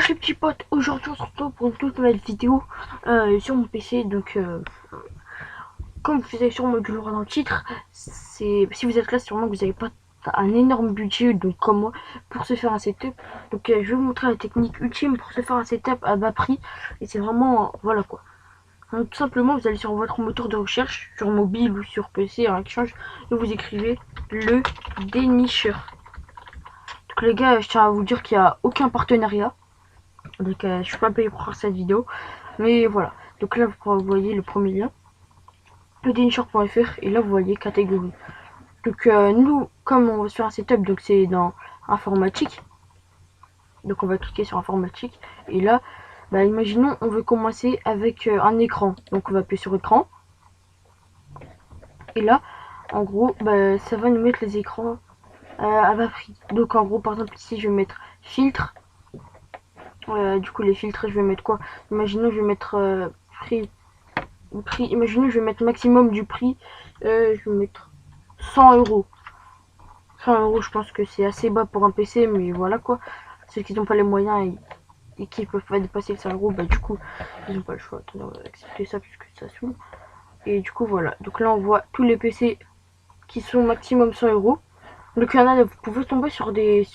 Wesh les petits potes, aujourd'hui on se retrouve pour une toute nouvelle vidéo sur mon PC. Donc comme vous avez sûrement dû le voir dans le titre, si vous êtes là, sûrement que vous n'avez pas un énorme budget, donc comme moi, pour se faire un setup. Donc je vais vous montrer la technique ultime pour se faire un setup à bas prix. Et c'est vraiment, voilà quoi. Donc tout simplement, vous allez sur votre moteur de recherche, sur mobile ou sur PC, rien qui change, et vous écrivez le dénicheur. Donc les gars, je tiens à vous dire qu'il n'y a aucun partenariat. Donc je suis pas payé pour faire cette vidéo, mais voilà. Donc là vous voyez le premier lien, le dénicheur.fr, et là vous voyez catégorie. Donc nous, comme on va se faire un setup, donc c'est dans informatique, donc on va cliquer sur informatique, et là bah, imaginons on veut commencer avec un écran, donc on va appuyer sur écran, et là en gros bah, ça va nous mettre les écrans à bas prix. Donc en gros par exemple ici je vais mettre filtre. Du coup les filtres je vais mettre quoi, imaginons je vais mettre prix, imaginons je vais mettre maximum du prix, je vais mettre 100 euros. 100 euros, je pense que c'est assez bas pour un PC, mais voilà quoi. Ceux qui n'ont pas les moyens et qui peuvent pas dépasser les 100 euros, bah du coup ils n'ont pas le choix. Attendez, on va accepter ça puisque ça saoule. Et du coup voilà, donc là on voit tous les PC qui sont maximum 100 euros. Donc il y en a, vous pouvez tomber sur des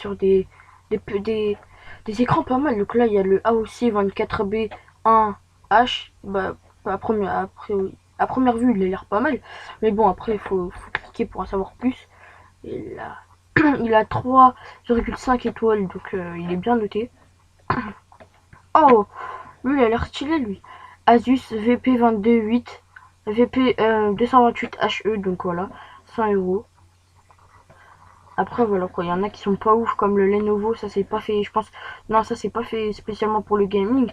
écrans pas mal. Donc là il y a le AOC 24B1H. Bah à première vue il a l'air pas mal, mais bon après faut cliquer pour en savoir plus. Et là il a 3,5 étoiles, donc il est bien noté. Oh, lui il a l'air stylé lui. Asus VP228 VP 228 HE, donc voilà, 100 euros. Après voilà quoi, il y en a qui sont pas ouf comme le Lenovo, ça c'est pas fait, je pense. Non, ça c'est pas fait spécialement pour le gaming,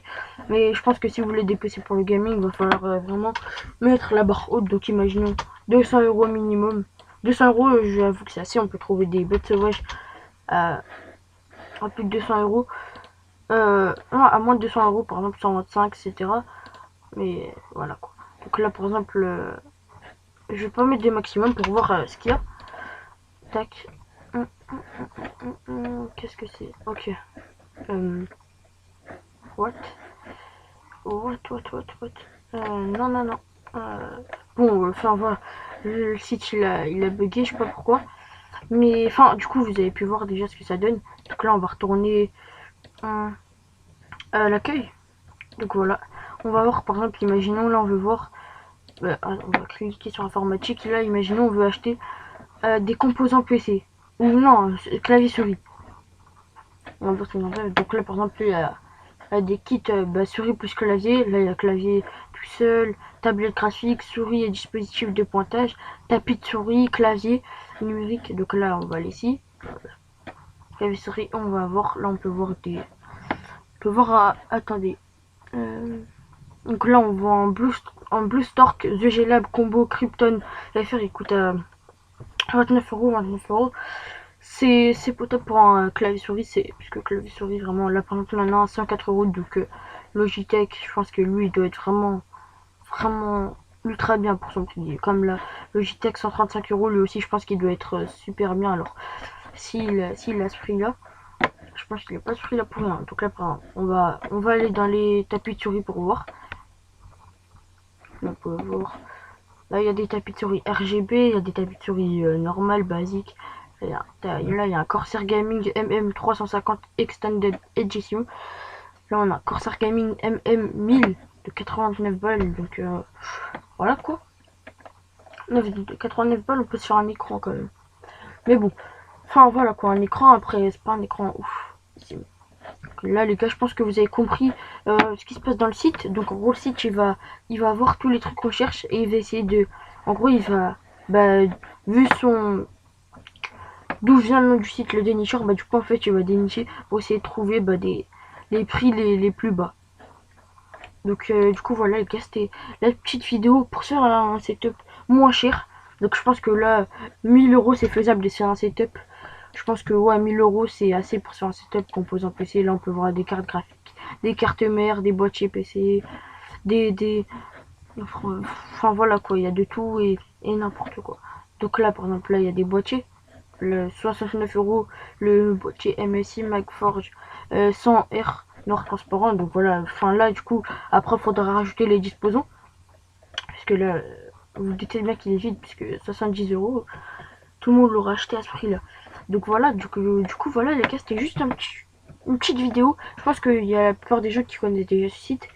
mais je pense que si vous voulez des PC pour le gaming, il va falloir vraiment mettre la barre haute. Donc imaginons 200 euros minimum. 200 euros, j'avoue que c'est assez, on peut trouver des bêtes sauvages à plus de 200 euros. Non, à moins de 200 euros, par exemple 125, etc. Mais voilà quoi. Donc là par exemple, je vais pas mettre des maximums pour voir ce qu'il y a. Tac. Qu'est-ce que c'est? Ok. What? Non, non, non. Bon, enfin voilà. Le site il a bugué, je sais pas pourquoi. Mais enfin, du coup, vous avez pu voir déjà ce que ça donne. Donc là, on va retourner à l'accueil. Donc voilà. On va voir par exemple, imaginons là, on veut voir. On va cliquer sur informatique. Là, imaginons, on veut acheter des composants PC. Ou non, clavier souris. On va voir ce qu'on en fait. Donc là, par exemple, il y a des kits souris plus clavier. Là il y a clavier tout seul, tablette graphique, souris et dispositif de pointage, tapis de souris, clavier numérique. Donc là on va aller ici, clavier souris, on va voir, là on peut voir attendez, donc là on voit en BlueStork The G-Lab Combo Krypton FR, il coûte à 29 euros. C'est potable pour un clavier souris, puisque clavier souris vraiment là par exemple maintenant à 104 euros. Donc Logitech, je pense que lui il doit être vraiment ultra bien pour son prix. Comme la Logitech 135 euros, lui aussi je pense qu'il doit être super bien. Alors s'il a ce prix là, je pense qu'il a pas ce prix là pour rien. Donc là on va aller dans les tapis de souris pour voir. On peut voir. Là il y a des tapis de souris RGB, il y a des tapis de souris normal, basique. Là il y a un Corsair Gaming MM350 Extended Edition. Là on a Corsair Gaming MM1000 de 89 balles. Donc voilà quoi. 89 balles, on peut se faire un écran quand même. Mais bon, enfin voilà quoi, un écran. Après c'est pas un écran ouf. Là les gars, je pense que vous avez compris ce qui se passe dans le site. Donc en gros le site il va avoir tous les trucs qu'on cherche, et il va essayer de, en gros il va vu d'où vient le nom du site, le dénicheur, du coup en fait il va dénicher pour essayer de trouver les prix les plus bas. Donc du coup voilà les gars, c'était la petite vidéo pour se faire un setup moins cher. Donc je pense que là 1000 euros c'est faisable de se faire un setup. Je pense que ouais, 1000 euros c'est assez pour se faire un setup composant PC. Là on peut voir des cartes graphiques, des cartes mères, des boîtiers PC, enfin voilà quoi, il y a de tout et n'importe quoi. Donc là par exemple là il y a des boîtiers. Le 69 euros le boîtier MSI MagForge 100R noir transparent. Donc voilà, enfin là du coup après faudra rajouter les disposants, puisque là vous doutez bien qu'il est vide, puisque 70 €, tout le monde l'aura acheté à ce prix là. Donc voilà, du coup voilà les gars, c'était juste une petite vidéo. Je pense qu'il y a la plupart des gens qui connaissent déjà ce site,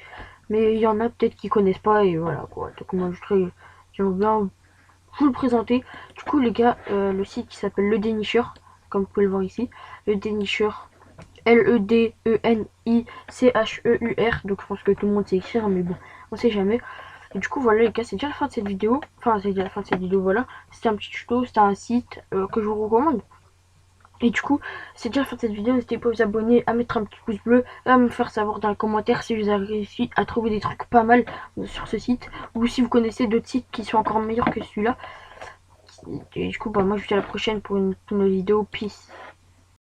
mais il y en a peut-être qui connaissent pas, et voilà quoi. Donc moi j'aimerais bien vous le présenter. Du coup les gars, le site qui s'appelle Le Dénicheur, comme vous pouvez le voir ici, Le Dénicheur, Ledenicheur. Donc je pense que tout le monde sait écrire, mais bon, on sait jamais. Et du coup voilà les gars, c'est déjà la fin de cette vidéo. Enfin c'est déjà la fin de cette vidéo, voilà. C'était un petit tuto, c'était un site que je vous recommande. Et du coup, c'est déjà la fin de cette vidéo. N'hésitez pas à vous abonner, à mettre un petit pouce bleu, à me faire savoir dans les commentaires si vous avez réussi à trouver des trucs pas mal sur ce site, ou si vous connaissez d'autres sites qui sont encore meilleurs que celui-là. Et du coup, bah, moi je vous dis à la prochaine pour une nouvelle vidéo. Peace.